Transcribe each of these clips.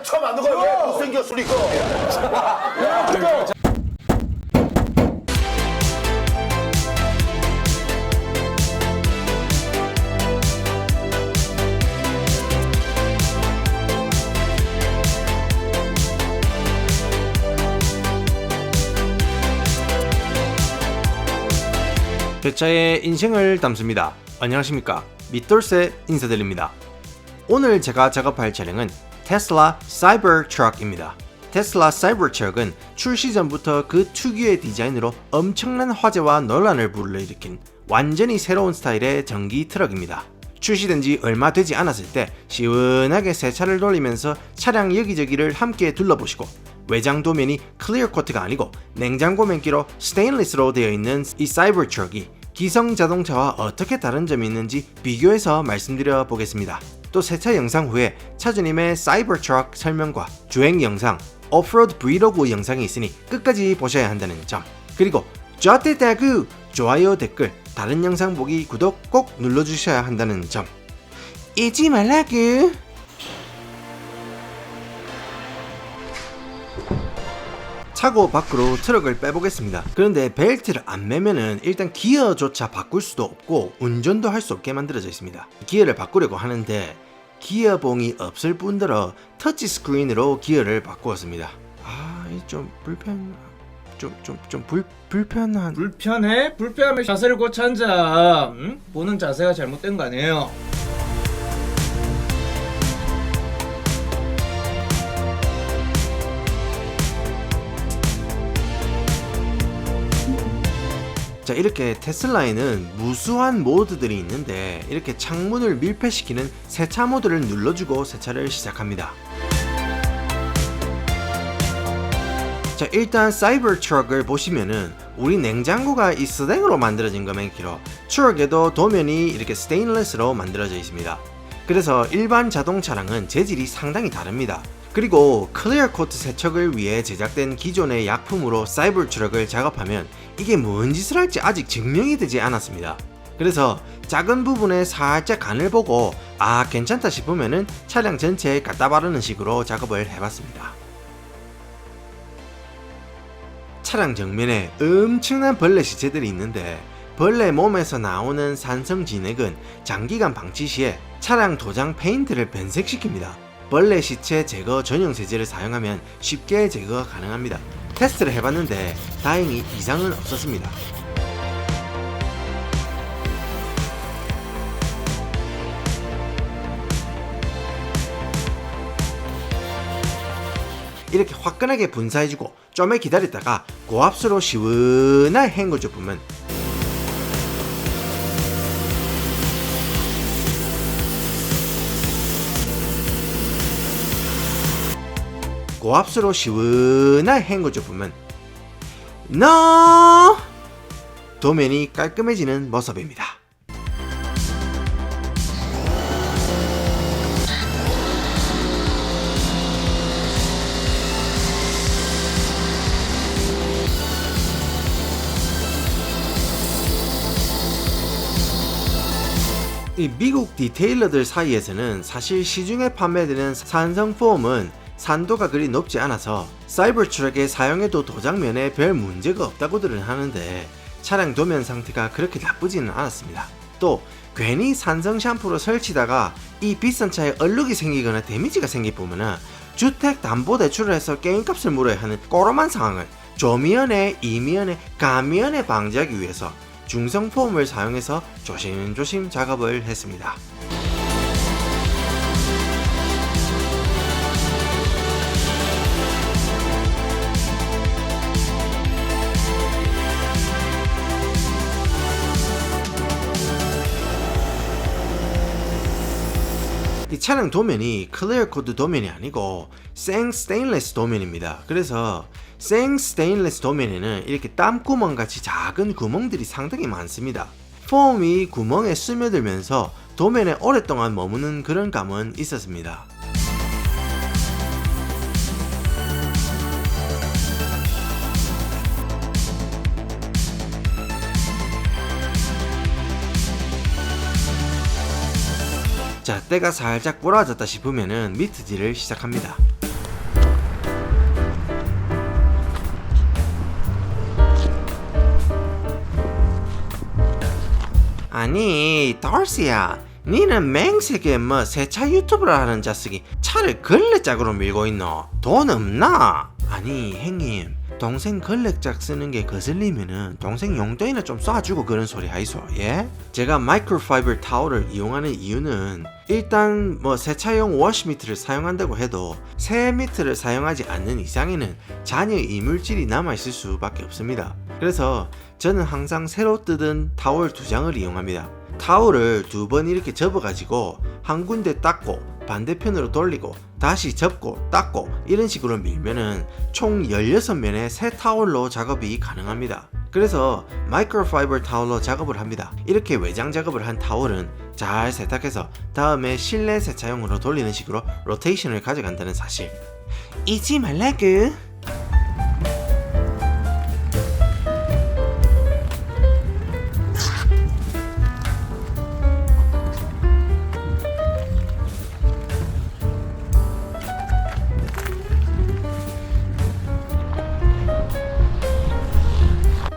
처음 만든 거야. 왜 못생겼어 이거? 배차의 인생을 담습니다. 안녕하십니까, 밑돌새 인사드립니다. 오늘 제가 작업할 차량은 테슬라 사이버트럭입니다. 테슬라 사이버트럭은 출시 전부터 그 특유의 디자인으로 엄청난 화제와 논란을 불러일으킨 완전히 새로운 스타일의 전기 트럭입니다. 출시된 지 얼마 되지 않았을 때 시원하게 세차를 돌리면서 차량 여기저기를 함께 둘러보시고, 외장 도면이 클리어 코트가 아니고 냉장고 맨기로 스테인리스로 되어 있는 이 사이버트럭이 기성 자동차와 어떻게 다른 점이 있는지 비교해서 말씀드려 보겠습니다. 또 세차 영상 후에 차주님의 사이버트럭 설명과 주행 영상, 오프로드 브이로그 영상이 있으니 끝까지 보셔야 한다는 점, 그리고 좋댔다구, 좋아요, 댓글, 다른 영상 보기, 구독 꼭 눌러주셔야 한다는 점 잊지 말라구. 차고 밖으로 트럭을 빼보겠습니다. 그런데 벨트를 안 매면은 일단 기어조차 바꿀 수도 없고 운전도 할 수 없게 만들어져 있습니다. 기어를 바꾸려고 하는데 기어봉이 없을 뿐더러 터치 스크린으로 기어를 바꾸었습니다. 좀 불편한. 불편해? 불편하면 자세를 고쳐 앉아. 응? 보는 자세가 잘못된 거 아니에요? 자, 이렇게 테슬라에는 무수한 모드들이 있는데 이렇게 창문을 밀폐시키는 세차 모드를 눌러주고 세차를 시작합니다. 자, 일단 사이버트럭을 보시면은 우리 냉장고가 이 스댕으로 만들어진 거면기로 트럭에도 도면이 이렇게 스테인리스로 만들어져 있습니다. 그래서 일반 자동차랑은 재질이 상당히 다릅니다. 그리고 클리어 코트 세척을 위해 제작된 기존의 약품으로 사이버트럭을 작업하면 이게 뭔 짓을 할지 아직 증명이 되지 않았습니다. 그래서 작은 부분에 살짝 간을 보고 괜찮다 싶으면은 차량 전체에 갖다 바르는 식으로 작업을 해봤습니다. 차량 정면에 엄청난 벌레 시체들이 있는데 벌레 몸에서 나오는 산성 진액은 장기간 방치 시에 차량 도장 페인트를 변색시킵니다. 벌레 시체 제거 전용 세제를 사용하면 쉽게 제거가 가능합니다. 테스트를 해봤는데 다행히 이상은 없었습니다. 이렇게 화끈하게 분사해주고 좀에 기다렸다가 고압수로 시원하게 헹궈주면 고압수로 시원하게 헹궈주면 도면이 깔끔해지는 모습입니다. 이 미국 디테일러들 사이에서는 사실 시중에 판매되는 산성 폼은 산도가 그리 높지 않아서 사이버트럭에 사용해도 도장면에 별 문제가 없다고들은 하는데 차량 도면 상태가 그렇게 나쁘지는 않았습니다. 또 괜히 산성 샴푸로 설치다가 이 비싼 차에 얼룩이 생기거나 데미지가 생기보면은 주택담보대출을 해서 게임값을 물어야 하는 꼬롬한 상황을 조미연에, 이미연에, 감미연에 방지하기 위해서 중성폼을 사용해서 조심조심 작업을 했습니다. 이 차량 도면이 클리어 코드 도면이 아니고 생 스테인리스 도면입니다. 그래서 생 스테인리스 도면에는 이렇게 땀구멍 같이 작은 구멍들이 상당히 많습니다. 폼이 구멍에 스며들면서 도면에 오랫동안 머무는 그런 감은 있었습니다. 자, 때가 살짝 꼬라졌다 싶으면은 미트질을 시작합니다. 아니 달시야, 니는 맹세게 뭐 세차 유튜브를 하는 자식이 차를 걸레짝으로 밀고 있노? 돈 없나? 아니 형님, 동생 걸레짝 쓰는 게 거슬리면은 동생 용돈이나 좀 쏴주고 그런 소리 하이소. 예? 제가 마이크로파이버 타월을 이용하는 이유는 일단 뭐 세차용 워시미트를 사용한다고 해도 새 미트를 사용하지 않는 이상에는 잔여 이물질이 남아있을 수밖에 없습니다. 그래서 저는 항상 새로 뜯은 타월 2장을 이용합니다. 타월을 2번 이렇게 접어가지고 한 군데 닦고 반대편으로 돌리고 다시 접고 닦고 이런 식으로 밀면은 총 16면의 새 타월로 작업이 가능합니다. 그래서 마이크로파이버 타월로 작업을 합니다. 이렇게 외장 작업을 한 타월은 잘 세탁해서 다음에 실내 세차용으로 돌리는 식으로 로테이션을 가져간다는 사실 잊지 말라구.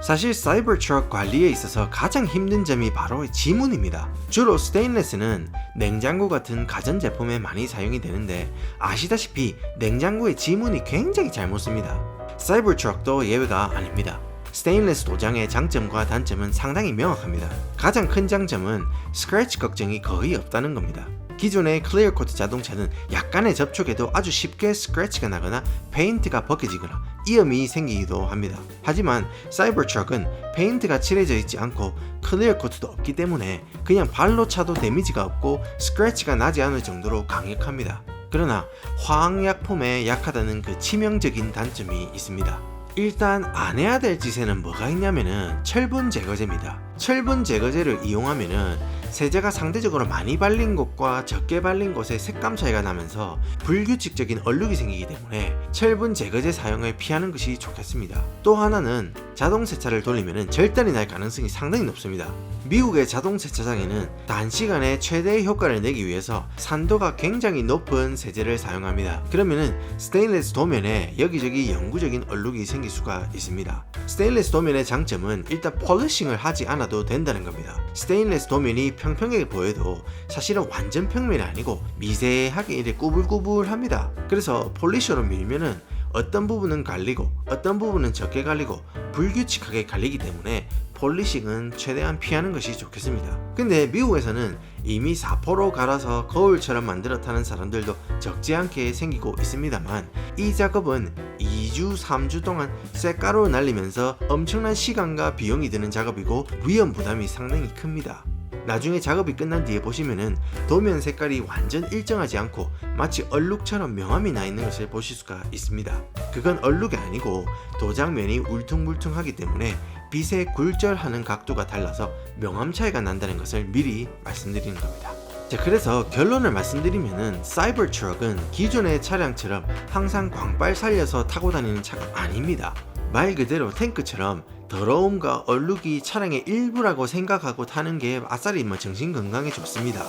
사실 사이버 트럭 관리에 있어서 가장 힘든 점이 바로 지문입니다. 주로 스테인리스는 냉장고 같은 가전제품에 많이 사용이 되는데 아시다시피 냉장고의 지문이 굉장히 잘 묻습니다. 사이버 트럭도 예외가 아닙니다. 스테인리스 도장의 장점과 단점은 상당히 명확합니다. 가장 큰 장점은 스크래치 걱정이 거의 없다는 겁니다. 기존의 클리어 코트 자동차는 약간의 접촉에도 아주 쉽게 스크래치가 나거나 페인트가 벗겨지거나 이염이 생기기도 합니다. 하지만 사이버 트럭은 페인트가 칠해져 있지 않고 클리어 코트도 없기 때문에 그냥 발로 차도 데미지가 없고 스크래치가 나지 않을 정도로 강력합니다. 그러나 화학약품에 약하다는 그 치명적인 단점이 있습니다. 일단 안 해야 될 짓에는 뭐가 있냐면은 철분 제거제입니다. 철분 제거제를 이용하면은 세제가 상대적으로 많이 발린 곳과 적게 발린 곳의 색감 차이가 나면서 불규칙적인 얼룩이 생기기 때문에 철분 제거제 사용을 피하는 것이 좋겠습니다. 또 하나는 자동 세차를 돌리면은 절단이 날 가능성이 상당히 높습니다. 미국의 자동 세차장에는 단시간에 최대의 효과를 내기 위해서 산도가 굉장히 높은 세제를 사용합니다. 그러면은 스테인리스 도면에 여기저기 영구적인 얼룩이 생길 수가 있습니다. 스테인리스 도면의 장점은 일단 폴리싱을 하지 않아도 된다는 겁니다. 스테인리스 도면이 평평하게 보여도 사실은 완전 평면이 아니고 미세하게 이렇게 꾸불꾸불합니다. 그래서 폴리셔로 밀면은 어떤 부분은 갈리고 어떤 부분은 적게 갈리고 불규칙하게 갈리기 때문에 폴리싱은 최대한 피하는 것이 좋겠습니다. 근데 미국에서는 이미 사포로 갈아서 거울처럼 만들어 타는 사람들도 적지 않게 생기고 있습니다만 이 작업은 2주 3주 동안 쇳가루 날리면서 엄청난 시간과 비용이 드는 작업이고 위험 부담이 상당히 큽니다. 나중에 작업이 끝난 뒤에 보시면은 도면 색깔이 완전 일정하지 않고 마치 얼룩처럼 명암이 나 있는 것을 보실 수가 있습니다. 그건 얼룩이 아니고 도장면이 울퉁불퉁하기 때문에 빛에 굴절하는 각도가 달라서 명암 차이가 난다는 것을 미리 말씀드리는 겁니다. 자, 그래서 결론을 말씀드리면은 사이버 트럭은 기존의 차량처럼 항상 광빨 살려서 타고 다니는 차가 아닙니다. 말 그대로 탱크처럼 더러움과 얼룩이 차량의 일부라고 생각하고 타는 게 아싸리 정신 건강에 좋습니다.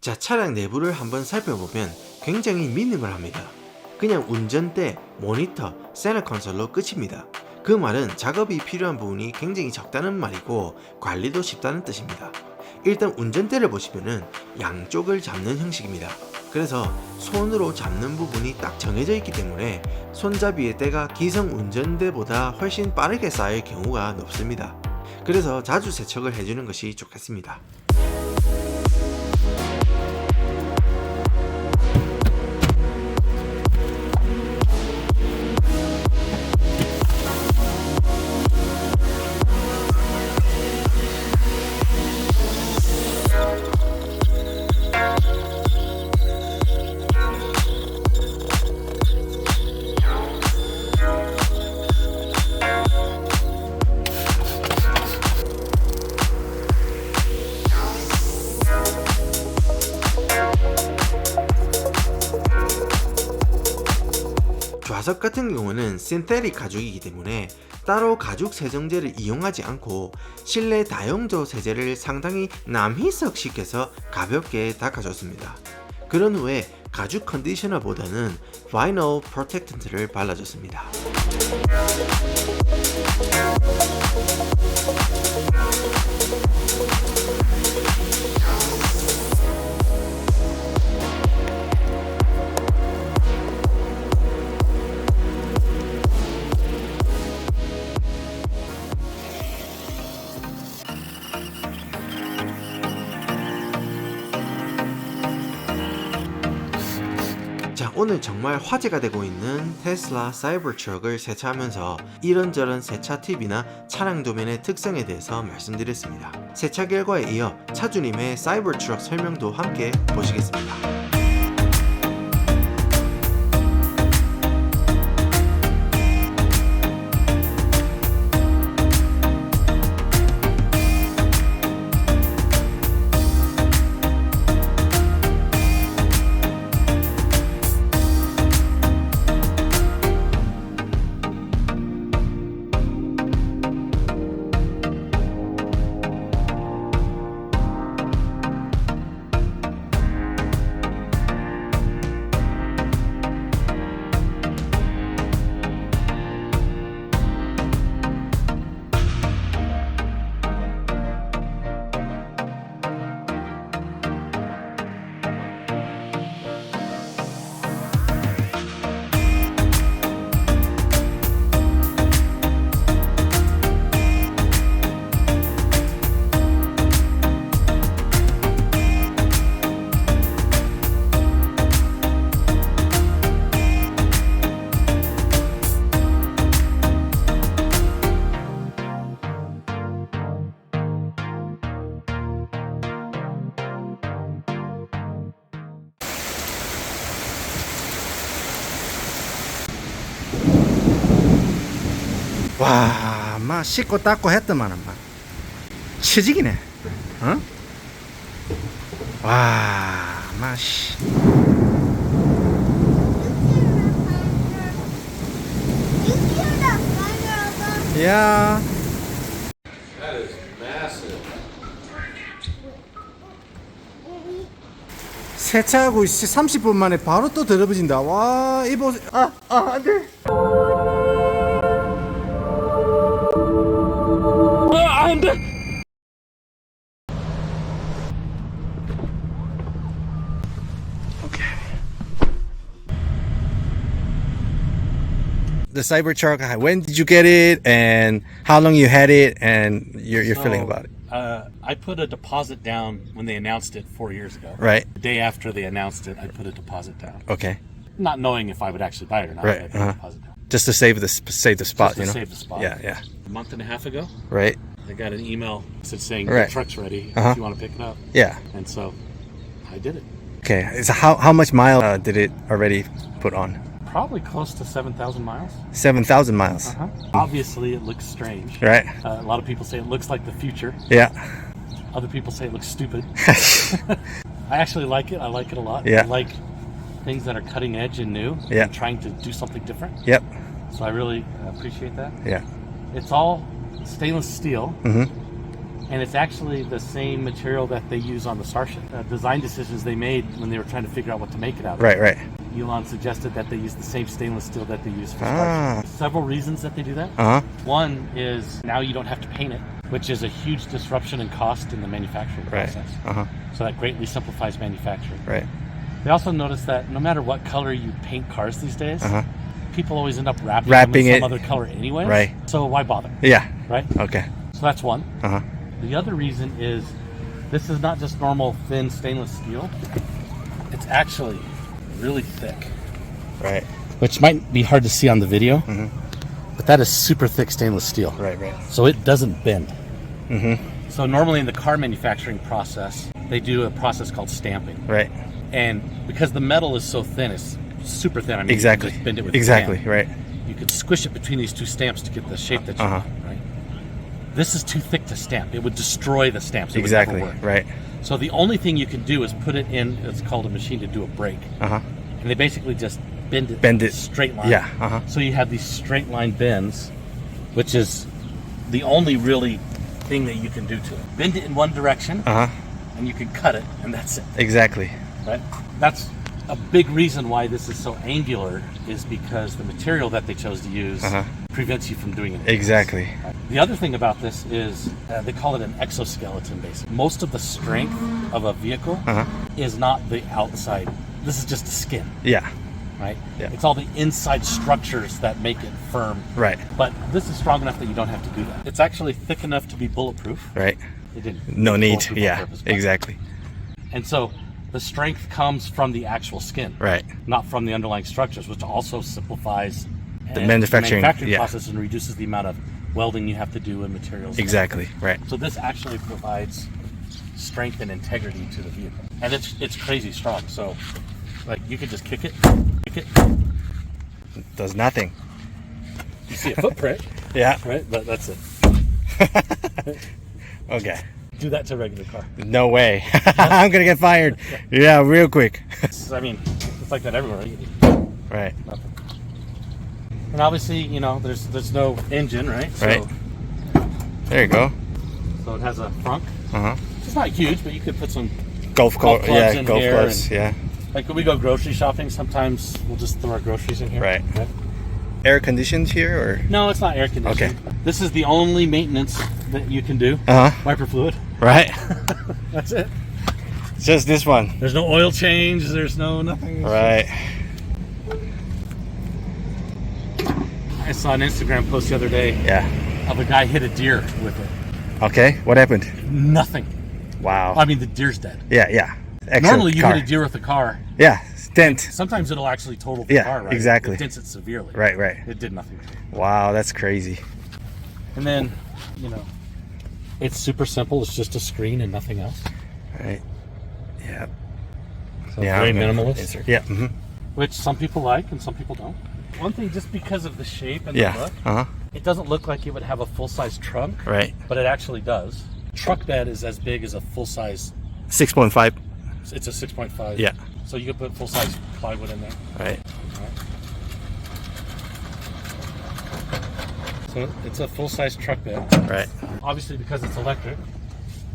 자, 차량 내부를 한번 살펴보면 굉장히 미니멀합니다. 그냥 운전대, 모니터, 센터 콘솔로 끝입니다. 그 말은 작업이 필요한 부분이 굉장히 적다는 말이고 관리도 쉽다는 뜻입니다. 일단 운전대를 보시면은 양쪽을 잡는 형식입니다. 그래서 손으로 잡는 부분이 딱 정해져 있기 때문에 손잡이의 때가 기성 운전대보다 훨씬 빠르게 쌓일 경우가 높습니다. 그래서 자주 세척을 해주는 것이 좋겠습니다. 좌석 같은 경우는 신테릭 가죽이기 때문에 따로 가죽 세정제를 이용하지 않고 실내 다용도 세제를 상당히 남희석시켜서 가볍게 닦아줬습니다. 그런 후에 가죽 컨디셔너보다는 바이널 프로텍턴트를 발라줬습니다. 자, 오늘 정말 화제가 되고 있는 테슬라 사이버트럭을 세차하면서 이런저런 세차 팁이나 차량 도면의 특성에 대해서 말씀드렸습니다. 세차 결과에 이어 차주님의 사이버트럭 설명도 함께 보시겠습니다. 와, 막 씻고 닦고 했더만은 막 치직이네. 어? 와, 막 씨. 야. 세차하고 30분 만에 바로 또 더러워진다. 와, 이거 안 돼. The Cybertruck, when did you get it and how long you had it and your feeling about it? I put a deposit down when they announced it 4 years ago. Right. The day after they announced it, I put a deposit down. Okay. Not knowing if I would actually buy it or not. Right, I put a deposit down. Just to save the spot, Just to you know. save the spot. Yeah. A month and a half ago, Right. I got an email saying Right. the truck's ready. Uh-huh. If you want to pick it up. Yeah. And so I did it. Okay. So how much mile did it already put on? Probably close to 7,000 miles. 7,000 miles. Uh-huh. Obviously, it looks strange. Right. A lot of people say it looks like the future. Yeah. Other people say it looks stupid. I actually like it. I like it a lot. Yeah. I like things that are cutting edge and new. Yeah. And trying to do something different. Yep. So I really appreciate that. Yeah. It's all stainless steel. Mhm. And it's actually the same material that they use on the Starship. Design decisions they made when they were trying to figure out what to make it out of. Right. Elon suggested that they use the same stainless steel that they use for Ah. Starship. Several reasons that they do that. Uh-huh. One is now you don't have to paint it, which is a huge disruption in cost in the manufacturing Right. process. Uh-huh. So that greatly simplifies manufacturing. Right. They also noticed that no matter what color you paint cars these days, Uh-huh. people always end up wrapping Wrapping them in it. some other color anyway. Right. So why bother? Yeah. Right? Okay. So that's one. Uh-huh. The other reason is this is not just normal thin stainless steel. It's actually really thick, Right. which might be hard to see on the video, but that is super thick stainless steel. Right. So it doesn't bend. So normally in the car manufacturing process, they do a process called stamping. Right. And because the metal is so thin, it's super thin. I mean, Exactly. You can just bend it with your Exactly. hand. Right. You could squish it between these two stamps to get the shape that you Uh-huh. want, right? This is too thick to stamp. It would destroy the stamps. It Exactly. would never work. Right. So the only thing you can do is put it in, it's called a machine to do a break. Uh-huh. And they basically just bend it straight line. Yeah. Uh-huh. So you have these straight line bends, which is the only really thing that you can do to it. Bend it in one direction, Uh-huh. and you can cut it, and that's it. Exactly. Right? That's a big reason why this is so angular, is because the material that they chose to use Uh-huh. prevents you from doing it. Exactly. The other thing about this is they call it an exoskeleton base. Most of the strength of a vehicle Uh-huh. is not the outside. This is just the skin, Yeah. right? Yeah. It's all the inside structures that make it firm. Right. But this is strong enough that you don't have to do that. It's actually thick enough to be bulletproof. Right. It didn't. No need. Bulletproof on Yeah. purpose, but- Exactly. And so the strength comes from the actual skin, Right. not from the underlying structures, which also simplifies The manufacturing, yeah. process and reduces the amount of welding you have to do in materials. Exactly. Right. So this actually provides strength and integrity to the vehicle, and it's crazy strong. So, like, you could just kick it. Does nothing. You see a footprint, Yeah. right? But that's it. Okay. Do that to a regular car. No way. I'm gonna get fired. Yeah, real quick. I mean, it's like that everywhere. Right. Nothing. And obviously, you know, there's no engine, right? So, Right. There you go. So it has a frunk. Uh-huh. It's not huge, but you could put some. Golf Golf clubs. clubs Yeah. in Golf here clubs. and- Yeah. Like when we go grocery shopping, sometimes we'll just throw our groceries in here. Right. Air conditioned here or? No, it's not air conditioned. Okay. This is the only maintenance that you can do. Uh huh. Wiper fluid. Right. That's it. Just this one. There's no oil change. There's no nothing. Right. I saw an Instagram post the other day Yeah. of a guy hit a deer with it. Okay. What happened? Nothing. Wow. I mean, the deer's dead. Yeah. Yeah. Excellent Normally, you car. hit a deer with a car. Yeah. Dent. Sometimes it'll actually total the Yeah, car, right? exactly. It dents it severely. Right. Right. It did nothing. Wow. That's crazy. And then, you know, it's super simple. It's just a screen and nothing else. Right. Yeah. So very I'm gonna minimalist, insert- Yeah. Mm-hmm. which some people like and some people don't. One thing, just because of the shape and the Yeah. look, Uh huh. it doesn't look like it would have a full-size trunk, Right. but it actually does. Truck bed is as big as a full-size. 6.5. It's a 6.5. Yeah. So you could put full-size plywood in there. Right. So it's a full-size truck bed. Right. Obviously, because it's electric,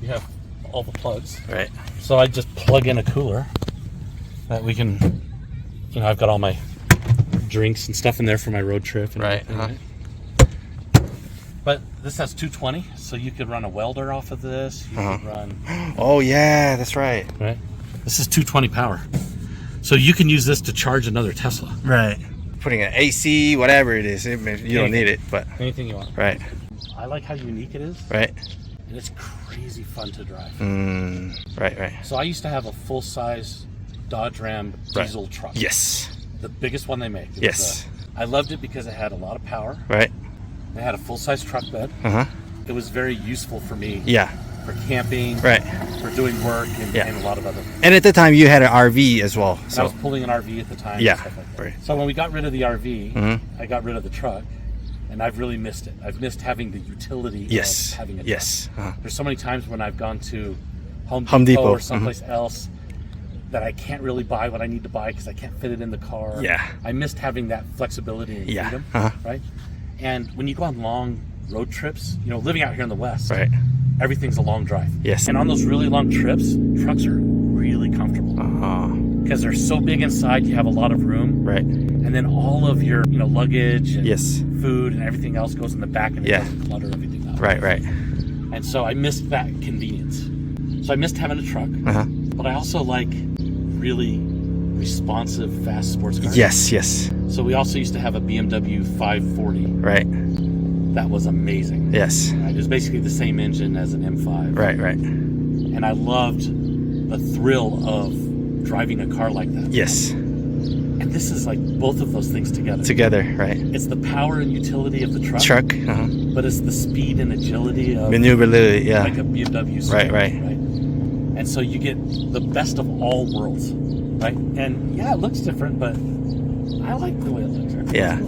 you have all the plugs. Right. So I just plug in a cooler that we can, you know, I've got all my drinks and stuff in there for my road trip. And Right, everything, But this has 220, so you could run a welder off of this. You could run, Oh yeah, that's right. right? This is 220 power. So you can use this to charge another Tesla. Right. Putting an AC, whatever it is, you don't need it, but Anything you want. right. I like how unique it is, Right. and it's crazy fun to drive. Right. Right. So I used to have a full-size Dodge Ram diesel truck. Yes. The biggest one they make. It Yes. was I loved it because it had a lot of power. Right. It had a full-size truck bed. Uh huh. It was very useful for me Yeah. for camping, Right. for doing work, and, Yeah. and a lot of other things. And at the time, you had an RV as well. I So was pulling an RV at the time. Yeah, And stuff like that. right. So when we got rid of the RV, Mhm. I got rid of the truck, and I've really missed it. I've missed having the utility yes. of having a Yes. truck. There's so many times when I've gone to Home Home Depot Depot, or someplace else that I can't really buy what I need to buy because I can't fit it in the car. Yeah. I missed having that flexibility and Yeah. freedom, Uh-huh. right? And when you go on long road trips, you know, living out here in the West, Right. everything's a long drive. Yes. And on those really long trips, trucks are really comfortable because they're so big inside. You have a lot of room, Right. and then all of your, you know, luggage and Yes. food and everything else goes in the back, and it Yeah. doesn't clutter everything up. Right. Right. And so I missed that convenience. So I missed having a truck, Uh huh. but I also like really responsive, fast sports cars. Yes. Yes. So we also used to have a BMW 540. Right. That was amazing. Yes. Right? It was basically the same engine as an M5. Right. Right. And I loved the thrill of driving a car like that. Yes. And this is like both of those things together. Together. Right. It's the power and utility of the truck, Truck. Uh huh. but it's the speed and agility of Maneuverability. Yeah. like a BMW. Right, right. And so you get the best of all worlds, right? And yeah, it looks different, but I like the way it looks. Right? Yeah.